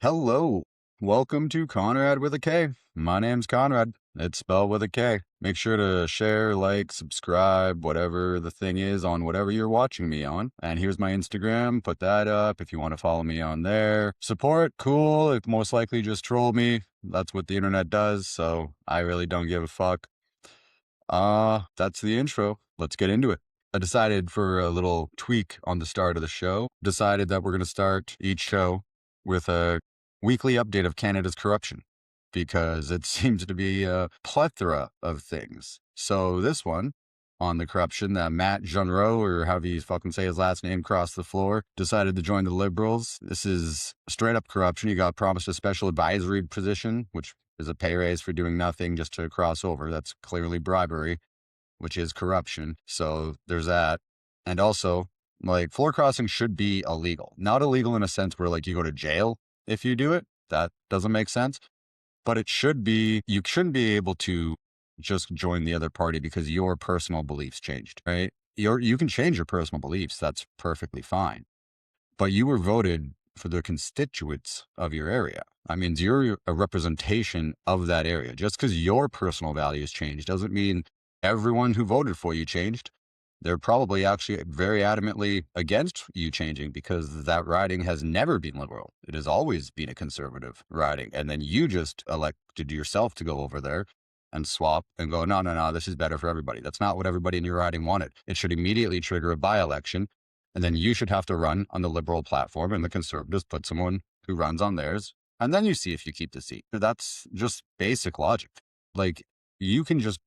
Hello. Welcome to Conrad with a K. My name's Conrad. It's spelled with a K. Make sure to share, like, subscribe, whatever the thing is on whatever you're watching me on. And here's my Instagram. Put that up if you want to follow me on there. Support, cool. It most likely just troll me. That's what the internet does. So I really don't give a fuck. That's the intro. Let's get into it. I decided for a little tweak on the start of the show, decided that we're going to start each show with a weekly update of Canada's corruption because it seems to be a plethora of things. So this one on the corruption that Matt Jeanreau, or however you fucking say his last name, crossed the floor, decided to join the Liberals. This is straight up corruption. He got promised a special advisory position, which is a pay raise for doing nothing just to cross over. That's clearly bribery, which is corruption. So there's that. And also, like, floor crossing should be illegal. Not illegal in a sense where, like, you go to jail if you do it. That doesn't make sense. But it should be, you shouldn't be able to just join the other party because your personal beliefs changed, right? You can change your personal beliefs. That's perfectly fine. But you were voted for the constituents of your area. I mean, you're a representation of that area. Just because your personal values changed doesn't mean everyone who voted for you changed. They're probably actually very adamantly against you changing because that riding has never been liberal. It has always been a conservative riding. And then you just elected yourself to go over there and swap and go, no, this is better for everybody. That's not what everybody in your riding wanted. It should immediately trigger a by-election. And then you should have to run on the liberal platform and the conservatives put someone who runs on theirs. And then you see if you keep the seat. That's just basic logic. Like, you can just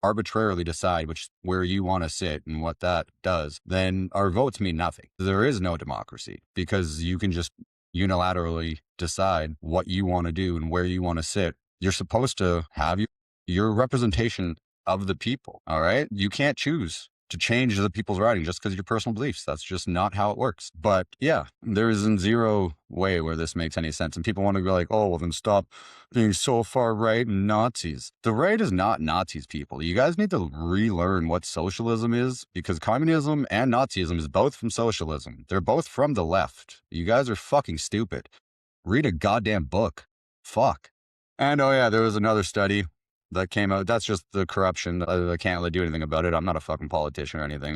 arbitrarily decide where you want to sit and what that does, then our votes mean nothing. There is no democracy because you can just unilaterally decide what you want to do and where you want to sit. You're supposed to have your representation of the people, all right? You can't choose to change the people's writing just because of your personal beliefs. That's just not how it works. But yeah, there is in zero way where this makes any sense. And people want to be like, oh, well, then stop being so far right and Nazis. The right is not Nazis, people. You guys need to relearn what socialism is because communism and Nazism is both from socialism. They're both from the left. You guys are fucking stupid. Read a goddamn book. Fuck. And oh yeah, there was another study that came out. That's just the corruption. I can't really do anything about it. I'm not a fucking politician or anything.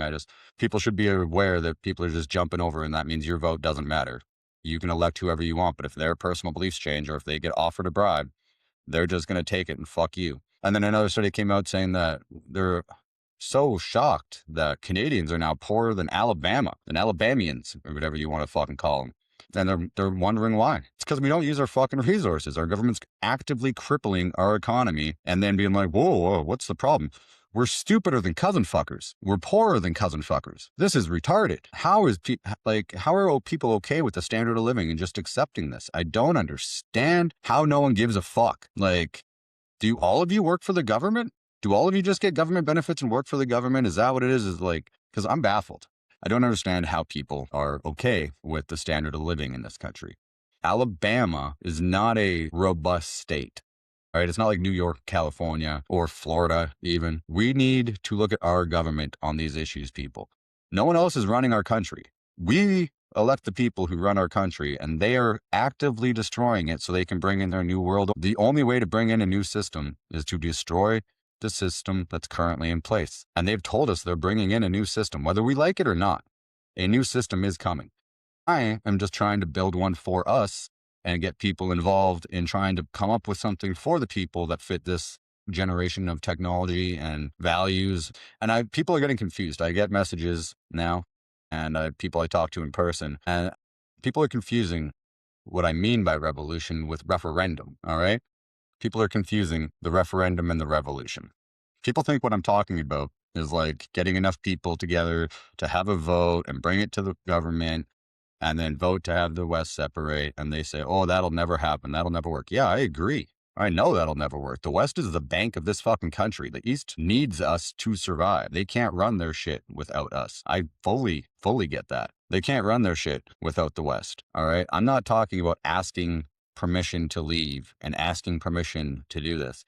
People should be aware that people are just jumping over, and that means your vote doesn't matter. You can elect whoever you want, but if their personal beliefs change or if they get offered a bribe, they're just going to take it and fuck you. And then another study came out saying that they're so shocked that Canadians are now poorer than Alabamians, or whatever you want to fucking call them. And they're wondering why. It's because we don't use our fucking resources. Our government's actively crippling our economy and then being like, whoa, what's the problem? We're stupider than cousin fuckers. We're poorer than cousin fuckers. This is retarded. How are people okay with the standard of living and just accepting this? I don't understand how no one gives a fuck. Like, do all of you work for the government? Do all of you just get government benefits and work for the government? Is that what it is? Because I'm baffled. I don't understand how people are okay with the standard of living in this country. Alabama is not a robust state, right? It's not like New York, California, or Florida even. We need to look at our government on these issues, people. No one else is running our country. We elect the people who run our country, and they are actively destroying it so they can bring in their new world. The only way to bring in a new system is to destroy the system that's currently in place. And they've told us they're bringing in a new system, whether we like it or not. A new system is coming. I am just trying to build one for us and get people involved in trying to come up with something for the people that fit this generation of technology and values. And people are getting confused. I get messages now and people I talk to in person, and people are confusing what I mean by revolution with referendum, all right? People are confusing the referendum and the revolution. People think what I'm talking about is like getting enough people together to have a vote and bring it to the government and then vote to have the West separate. And they say, oh, that'll never happen. That'll never work. Yeah, I agree. I know that'll never work. The West is the bank of this fucking country. The East needs us to survive. They can't run their shit without us. I fully get that. They can't run their shit without the West. All right. I'm not talking about asking permission to leave and asking permission to do this.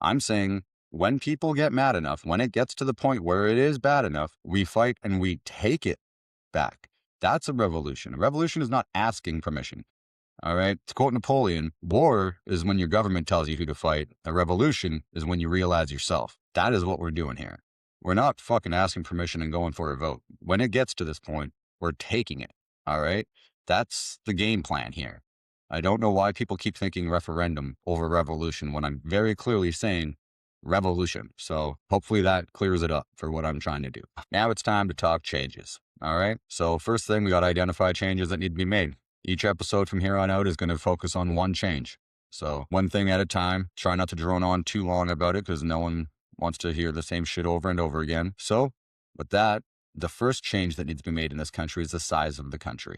I'm saying when people get mad enough, when it gets to the point where it is bad enough, we fight and we take it back. That's a revolution. A revolution is not asking permission. All right. To quote Napoleon, war is when your government tells you who to fight. A revolution is when you realize yourself. That is what we're doing here. We're not fucking asking permission and going for a vote. When it gets to this point, we're taking it. All right. That's the game plan here. I don't know why people keep thinking referendum over revolution when I'm very clearly saying revolution. So hopefully that clears it up for what I'm trying to do. Now it's time to talk changes. All right. So first thing, we got to identify changes that need to be made. Each episode from here on out is going to focus on one change. So one thing at a time. Try not to drone on too long about it because no one wants to hear the same shit over and over again. So with that, the first change that needs to be made in this country is the size of the country.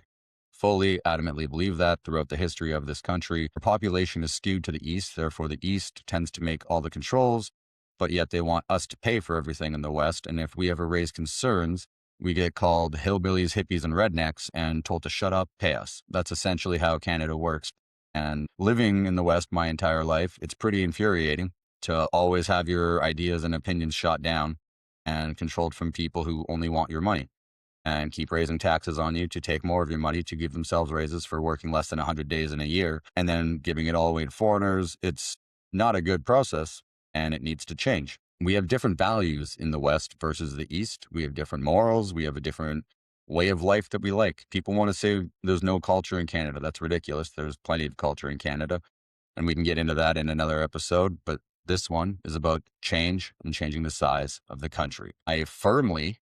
Fully, adamantly believe that throughout the history of this country, our population is skewed to the east. Therefore, the east tends to make all the controls, but yet they want us to pay for everything in the west. And if we ever raise concerns, we get called hillbillies, hippies, and rednecks and told to shut up, pay us. That's essentially how Canada works. And living in the West my entire life, it's pretty infuriating to always have your ideas and opinions shot down and controlled from people who only want your money and keep raising taxes on you to take more of your money to give themselves raises for working less than 100 days in a year and then giving it all away to foreigners. It's not a good process and it needs to change. We have different values in the West versus the East. We have different morals. We have a different way of life that we like. People want to say there's no culture in Canada. That's ridiculous. There's plenty of culture in Canada. And we can get into that in another episode. But this one is about change and changing the size of the country. I firmly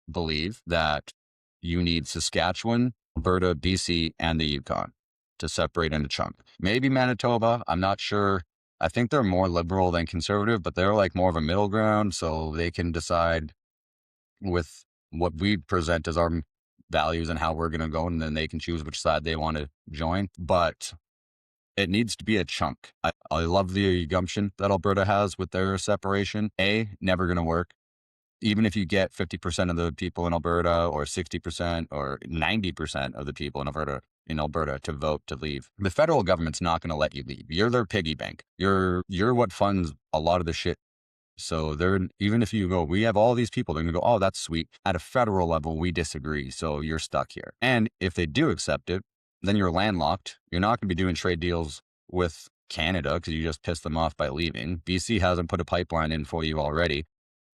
believe that you need Saskatchewan, Alberta, BC, and the Yukon to separate into chunk. Maybe Manitoba. I'm not sure. I think they're more liberal than conservative, but they're like more of a middle ground. So they can decide with what we present as our values and how we're going to go. And then they can choose which side they want to join. But it needs to be a chunk. I love the gumption that Alberta has with their separation. Never going to work. Even if you get 50% of the people in Alberta or 60% or 90% of the people in Alberta to vote to leave, the federal government's not going to let you leave. You're their piggy bank. You're what funds a lot of the shit. So even if you go, we have all these people, they're going to go, oh, that's sweet. At a federal level, we disagree. So you're stuck here. And if they do accept it, then you're landlocked. You're not going to be doing trade deals with Canada because you just pissed them off by leaving. BC hasn't put a pipeline in for you already.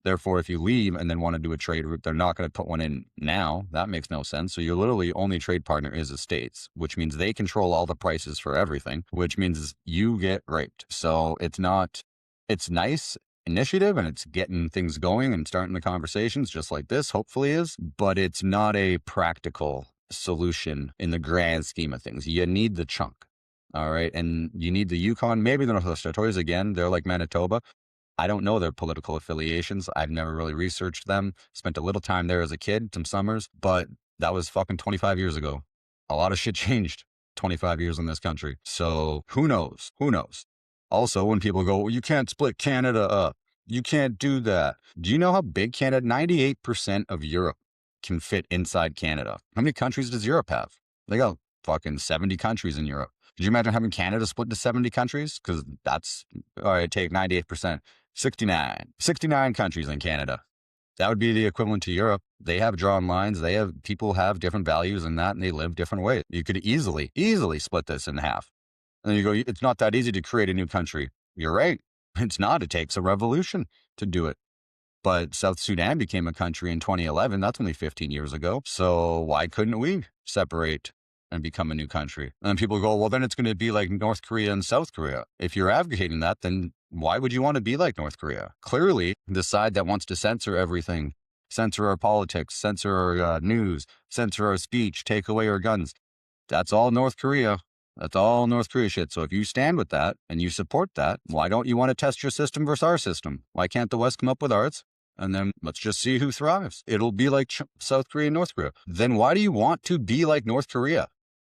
Therefore, if you leave and then want to do a trade route, they're not going to put one in now. That makes no sense. So your literally only trade partner is the states, which means they control all the prices for everything, which means you get raped. So it's nice initiative and it's getting things going and starting the conversations just like this, hopefully is, but it's not a practical solution in the grand scheme of things. You need the chunk. All right. And you need the Yukon, maybe the Northwest Territories again. They're like Manitoba. I don't know their political affiliations. I've never really researched them. Spent a little time there as a kid, some summers, but that was fucking 25 years ago. A lot of shit changed 25 years in this country. So who knows? Who knows? Also, when people go, well, you can't split Canada up. You can't do that. Do you know how big Canada? 98% of Europe can fit inside Canada. How many countries does Europe have? They got fucking 70 countries in Europe. Could you imagine having Canada split into 70 countries? Because that's, all right, take 98%. 69 countries in Canada. That would be the equivalent to Europe. They have drawn lines. People have different values in that, and they live different ways. You could easily split this in half. And then you go, it's not that easy to create a new country. You're right. It's not. It takes a revolution to do it. But South Sudan became a country in 2011. That's only 15 years ago. So why couldn't we separate and become a new country? And people go, well, then it's going to be like North Korea and South Korea. If you're advocating that, then why would you want to be like North Korea? Clearly, the side that wants to censor everything, censor our politics, censor our news, censor our speech, take away our guns, that's all North Korea. That's all North Korea shit. So if you stand with that and you support that, why don't you want to test your system versus our system? Why can't the West come up with ours? And then let's just see who thrives. It'll be like South Korea and North Korea. Then why do you want to be like North Korea?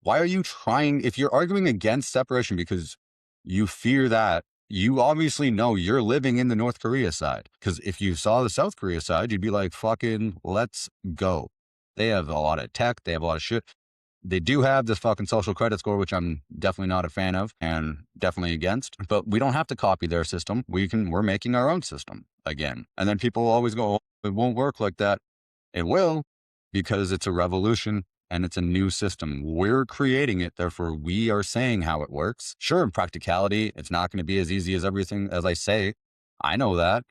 Why are you trying, if you're arguing against separation because you fear that, you obviously know you're living in the North Korea side. Because if you saw the South Korea side, you'd be like, fucking, let's go. They have a lot of tech. They have a lot of shit. They do have this fucking social credit score, which I'm definitely not a fan of and definitely against, but we don't have to copy their system. We're making our own system again. And then people always go, oh, it won't work like that. It will, because it's a revolution and it's a new system. We're creating it, therefore we are saying how it works. Sure, in practicality, it's not going to be as easy as everything as I say. I know that,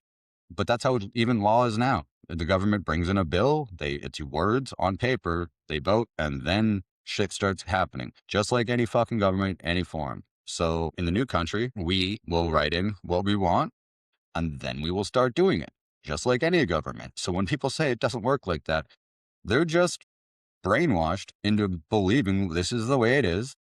but that's how even law is now. The government brings in a bill, it's words on paper, they vote, and then shit starts happening. Just like any fucking government, any form. So in the new country, we will write in what we want, and then we will start doing it, just like any government. So when people say it doesn't work like that, they're just brainwashed into believing this is the way it is.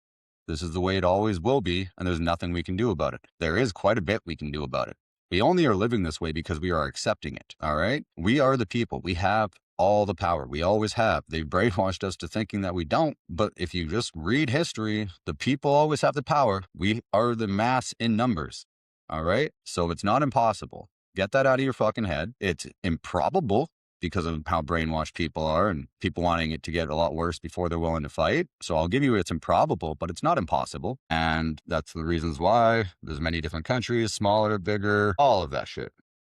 This is the way it always will be, and there's nothing we can do about it. There is quite a bit we can do about it. We only are living this way because we are accepting it, all right? We are the people. We have all the power. We always have. They've brainwashed us to thinking that we don't, but if you just read history, the people always have the power. We are the mass in numbers, all right? So it's not impossible. Get that out of your fucking head. It's improbable because of how brainwashed people are and people wanting it to get a lot worse before they're willing to fight. So I'll give you it's improbable, but it's not impossible. And that's the reasons why there's many different countries, smaller, bigger, all of that shit.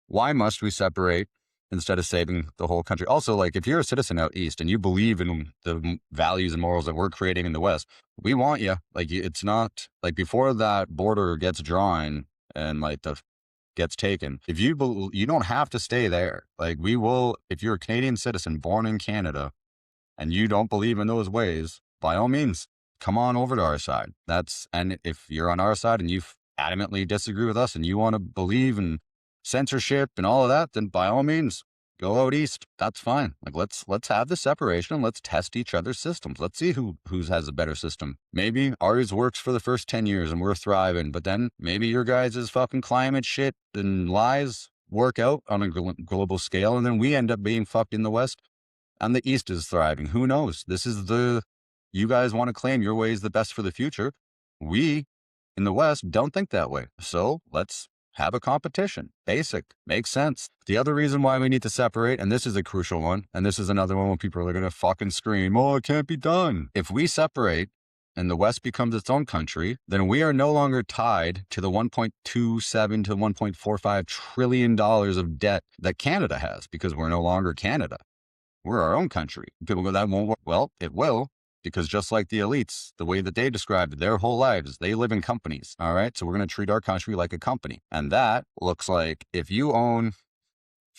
Why must we separate instead of saving the whole country? Also, like if you're a citizen out east and you believe in the values and morals that we're creating in the West, we want you. Like it's not like before that border gets drawn and like the gets taken. If you don't have to stay there. Like we will, if you're a Canadian citizen born in Canada and you don't believe in those ways, by all means, come on over to our side. And if you're on our side and you adamantly disagree with us and you want to believe in censorship and all of that, then by all means, go out east. That's fine. Like let's have the separation. Let's test each other's systems. Let's see who has a better system. Maybe ours works for the first 10 years and we're thriving, but then maybe your guys' fucking climate shit and lies work out on a global scale, and then we end up being fucked in the West and the East is thriving. Who knows? You guys want to claim your way is the best for the future. We in the West don't think that way. So let's have a competition. Basic. Makes sense. The other reason why we need to separate, and this is a crucial one, and this is another one where people are going to fucking scream, oh, it can't be done. If we separate and the West becomes its own country, then we are no longer tied to the $1.27 to $1.45 trillion of debt that Canada has, because we're no longer Canada. We're our own country. People go, that won't work. Well, it will. Because just like the elites, the way that they described their whole lives, they live in companies. All right. So we're going to treat our country like a company. And that looks like if you own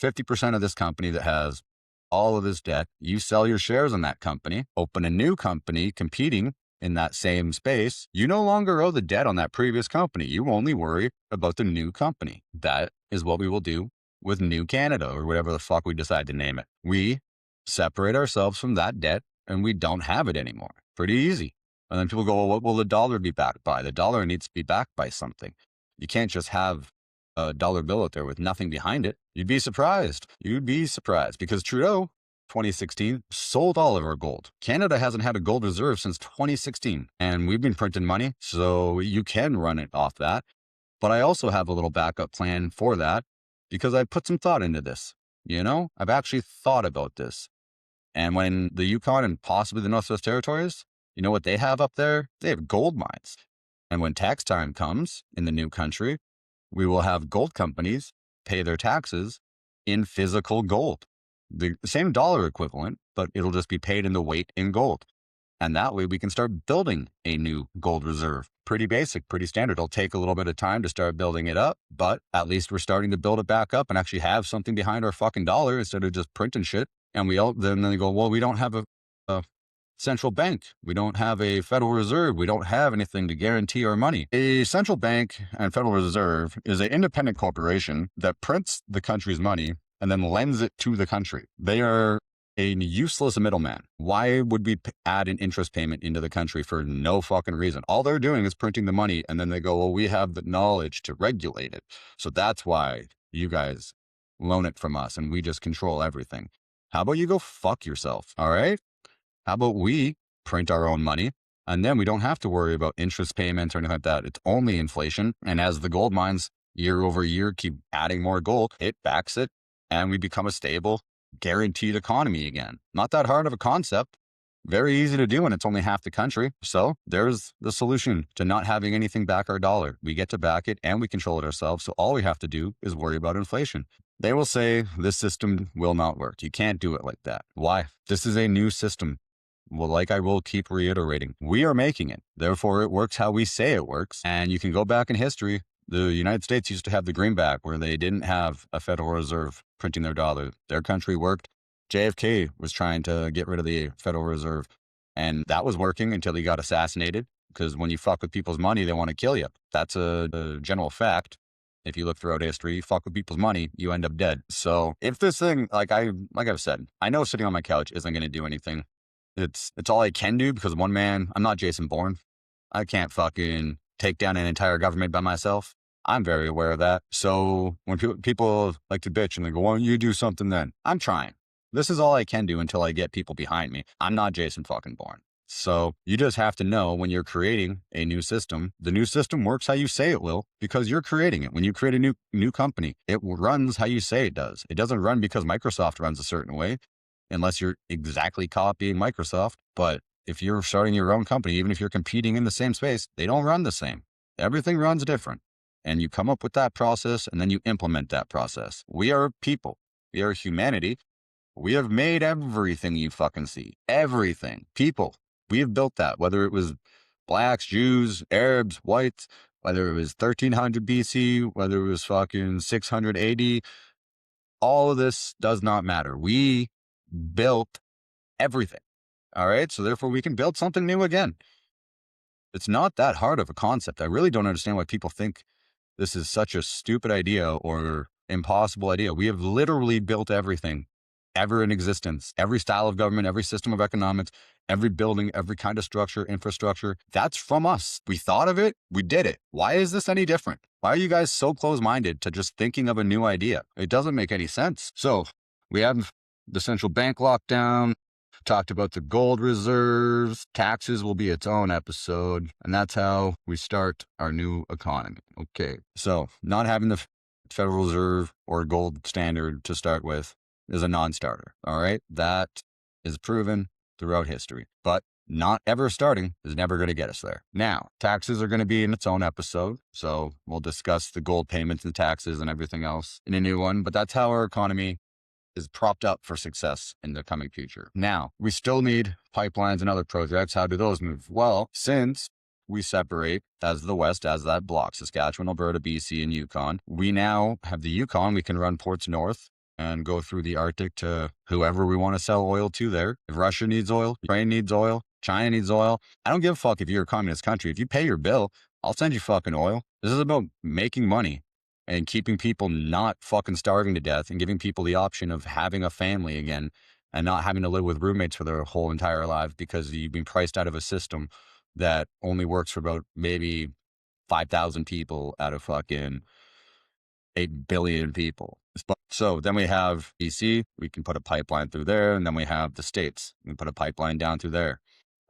50% of this company that has all of this debt, you sell your shares in that company, open a new company competing in that same space. You no longer owe the debt on that previous company. You only worry about the new company. That is what we will do with New Canada or whatever the fuck we decide to name it. We separate ourselves from that debt and we don't have it anymore. Pretty easy. And then people go, well, what will the dollar be backed by? The dollar needs to be backed by something. You can't just have a dollar bill out there with nothing behind it. You'd be surprised. Because Trudeau, 2016, sold all of our gold. Canada hasn't had a gold reserve since 2016. And we've been printing money, so you can run it off that. But I also have a little backup plan for that because I put some thought into this. I've actually thought about this. And when the Yukon and possibly the Northwest Territories, you know what they have up there? They have gold mines. And when tax time comes in the new country, we will have gold companies pay their taxes in physical gold. The same dollar equivalent, but it'll just be paid in the weight in gold. And that way we can start building a new gold reserve. Pretty basic, pretty standard. It'll take a little bit of time to start building it up, but at least we're starting to build it back up and actually have something behind our fucking dollar instead of just printing shit. And then they go, well, we don't have a central bank. We don't have a Federal Reserve. We don't have anything to guarantee our money. A central bank and Federal Reserve is an independent corporation that prints the country's money and then lends it to the country. They are a useless middleman. Why would we add an interest payment into the country for no fucking reason? All they're doing is printing the money, and then they go, well, we have the knowledge to regulate it. So that's why you guys loan it from us and we just control everything. How about you go fuck yourself? All right. How about we print our own money and then we don't have to worry about interest payments or anything like that. It's only inflation. And as the gold mines year over year keep adding more gold, it backs it and we become a stable, guaranteed economy again. Not that hard of a concept. Very easy to do, and it's only half the country. So there's the solution to not having anything back our dollar. We get to back it and we control it ourselves. So all we have to do is worry about inflation. They will say this system will not work. You can't do it like that. Why? This is a new system. Well, like I will keep reiterating, we are making it. Therefore, it works how we say it works. And you can go back in history. The United States used to have the greenback where they didn't have a Federal Reserve printing their dollar. Their country worked. JFK was trying to get rid of the Federal Reserve, and that was working until he got assassinated. Because when you fuck with people's money, they want to kill you. That's a general fact. If you look throughout history, you fuck with people's money, you end up dead. So if this thing, like I've said, I know sitting on my couch isn't going to do anything. It's all I can do because one man, I'm not Jason Bourne. I can't fucking take down an entire government by myself. I'm very aware of that. So when people like to bitch and they go, why don't you do something then? I'm trying. This is all I can do until I get people behind me. I'm not Jason fucking Bourne. So you just have to know when you're creating a new system, the new system works how you say it will because you're creating it. When you create a new company, it runs how you say it does. It doesn't run because Microsoft runs a certain way unless you're exactly copying Microsoft. But if you're starting your own company, even if you're competing in the same space, they don't run the same. Everything runs different. And you come up with that process and then you implement that process. We are people. We are humanity. We have made everything you fucking see. Everything. People. We have built that, whether it was blacks, Jews, Arabs, whites, whether it was 1300 BC, whether it was fucking 680, all of this does not matter. We built everything. All right. So therefore we can build something new again. It's not that hard of a concept. I really don't understand why people think this is such a stupid idea or impossible idea. We have literally built everything ever in existence, every style of government, every system of economics, every building, every kind of structure, infrastructure. That's from us. We thought of it. We did it. Why is this any different? Why are you guys so close-minded to just thinking of a new idea? It doesn't make any sense. So we have the central bank lockdown, talked about the gold reserves, taxes will be its own episode, and that's how we start our new economy. Okay. So not having the Federal Reserve or gold standard to start with is a non-starter. All right. That is proven throughout history, but not ever starting is never going to get us there. Now, taxes are going to be in its own episode. So we'll discuss the gold payments and taxes and everything else in a new one, but that's how our economy is propped up for success in the coming future. Now, we still need pipelines and other projects. How do those move? Well, since we separate as the West, as that block, Saskatchewan, Alberta, BC, and Yukon, we now have the Yukon. We can run ports north and go through the Arctic to whoever we want to sell oil to there. If Russia needs oil, Ukraine needs oil, China needs oil. I don't give a fuck if you're a communist country. If you pay your bill, I'll send you fucking oil. This is about making money and keeping people not fucking starving to death and giving people the option of having a family again and not having to live with roommates for their whole entire life because you've been priced out of a system that only works for about maybe 5,000 people out of fucking 8 billion people. So then we have BC, we can put a pipeline through there, and then we have the states, we put a pipeline down through there.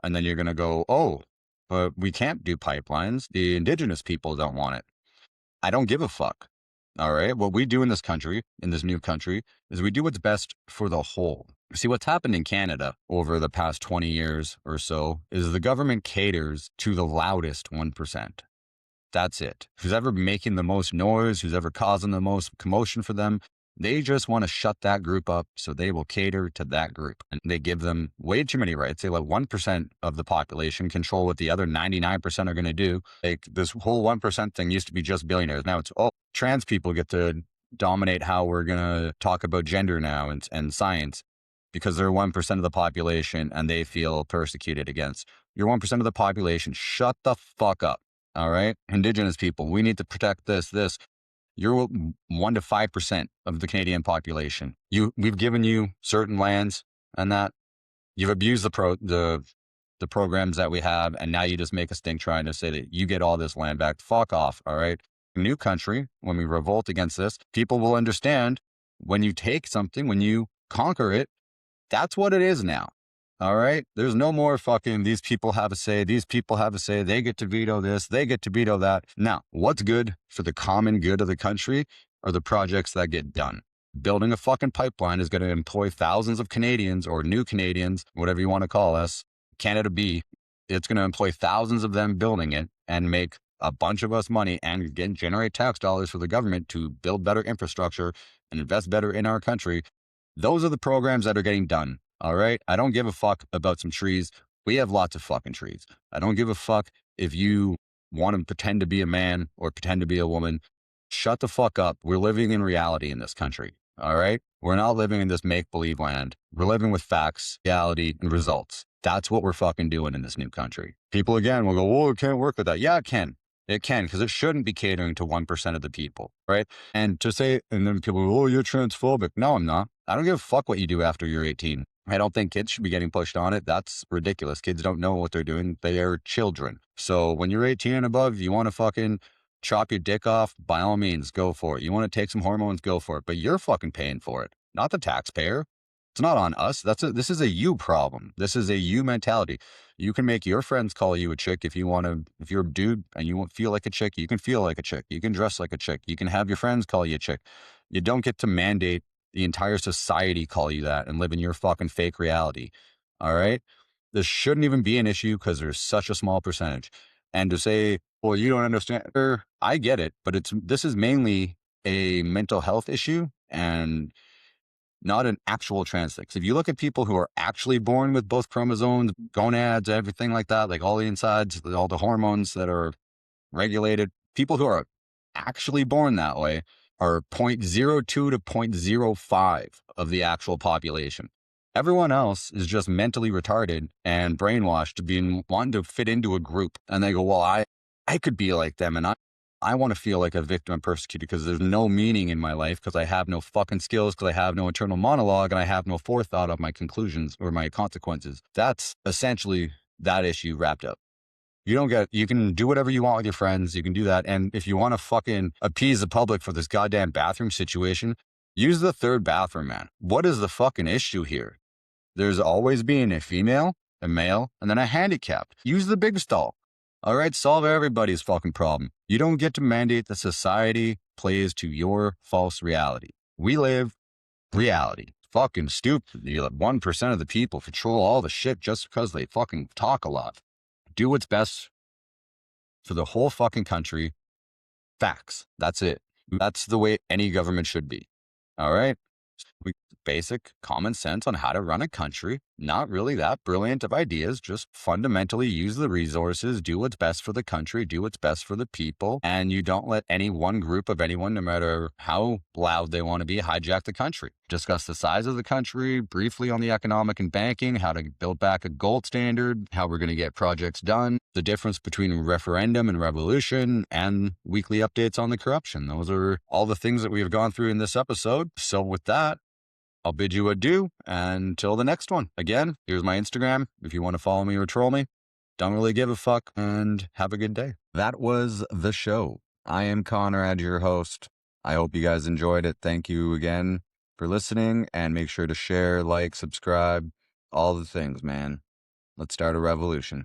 And then you're going to go, oh, but we can't do pipelines. The indigenous people don't want it. I don't give a fuck. All right. What we do in this country, in this new country, is we do what's best for the whole. See, what's happened in Canada over the past 20 years or so is the government caters to the loudest 1%. That's it. Who's ever making the most noise, who's ever causing the most commotion for them, they just want to shut that group up, so they will cater to that group. And they give them way too many rights. They let 1% of the population control what the other 99% are going to do. Like this whole 1% thing used to be just billionaires. Now it's, oh, trans people get to dominate how we're going to talk about gender now and science because they're 1% of the population and they feel persecuted against. You're 1% of the population. Shut the fuck up. All right. Indigenous people, we need to protect this. You're 1 to 5% of the Canadian population. We've given you certain lands and that you've abused the programs that we have. And now you just make a stink trying to say that you get all this land back. Fuck off. All right. New country, when we revolt against this, people will understand when you take something, when you conquer it, that's what it is now. All right. There's no more fucking these people have a say. These people have a say. They get to veto this. They get to veto that. Now, what's good for the common good of the country are the projects that get done. Building a fucking pipeline is going to employ thousands of Canadians or new Canadians, whatever you want to call us, Canada B. It's going to employ thousands of them building it and make a bunch of us money and generate tax dollars for the government to build better infrastructure and invest better in our country. Those are the programs that are getting done. All right. I don't give a fuck about some trees. We have lots of fucking trees. I don't give a fuck if you want to pretend to be a man or pretend to be a woman. Shut the fuck up. We're living in reality in this country. All right. We're not living in this make believe land. We're living with facts, reality, and results. That's what we're fucking doing in this new country. People again will go, "Oh, it can't work with that." Yeah, it can. It can, because it shouldn't be catering to 1% of the people, right? And to say, and then people go, "Oh, you're transphobic." No, I'm not. I don't give a fuck what you do after you're 18. I don't think kids should be getting pushed on it. That's ridiculous. Kids don't know what they're doing. They are children. So when you're 18 and above, you want to fucking chop your dick off, by all means, go for it. You want to take some hormones, go for it. But you're fucking paying for it, not the taxpayer. It's not on us. This is a you problem. This is a you mentality. You can make your friends call you a chick if you want to. If you're a dude and you feel like a chick, you can feel like a chick. You can dress like a chick. You can have your friends call you a chick. You don't get to mandate the entire society call you that and live in your fucking fake reality. All right. This shouldn't even be an issue because there's such a small percentage. And to say, well, you don't understand, I get it, but this is mainly a mental health issue and not an actual trans thing. 'Cause if you look at people who are actually born with both chromosomes, gonads, everything like that, like all the insides, all the hormones that are regulated, people who are actually born that way are 0.02 to 0.05 of the actual population. Everyone else is just mentally retarded and brainwashed to be wanting to fit into a group. And they go, well, I could be like them. And I want to feel like a victim and persecuted because there's no meaning in my life because I have no fucking skills, because I have no internal monologue, and I have no forethought of my conclusions or my consequences. That's essentially that issue wrapped up. You can do whatever you want with your friends. You can do that. And if you want to fucking appease the public for this goddamn bathroom situation, use the third bathroom, man. What is the fucking issue here? There's always been a female, a male, and then a handicapped. Use the big stall. All right, solve everybody's fucking problem. You don't get to mandate that society plays to your false reality. We live reality. Fucking stupid. You let 1% of the people control all the shit just because they fucking talk a lot. Do what's best for the whole fucking country. Facts. That's it. That's the way any government should be. All right. Basic common sense on how to run a country. Not really that brilliant of ideas, just fundamentally use the resources, do what's best for the country, do what's best for the people, and you don't let any one group of anyone, no matter how loud they want to be, hijack the country. Discuss the size of the country, briefly on the economic and banking, how to build back a gold standard, how we're going to get projects done, the difference between referendum and revolution, and weekly updates on the corruption. Those are all the things that we have gone through in this episode. So with that, I'll bid you adieu until the next one. Again, here's my Instagram if you want to follow me or troll me. Don't really give a fuck, and have a good day. That was the show. I am Conrad, your host. I hope you guys enjoyed it. Thank you again for listening, and make sure to share, like, subscribe, all the things, man. Let's start a revolution.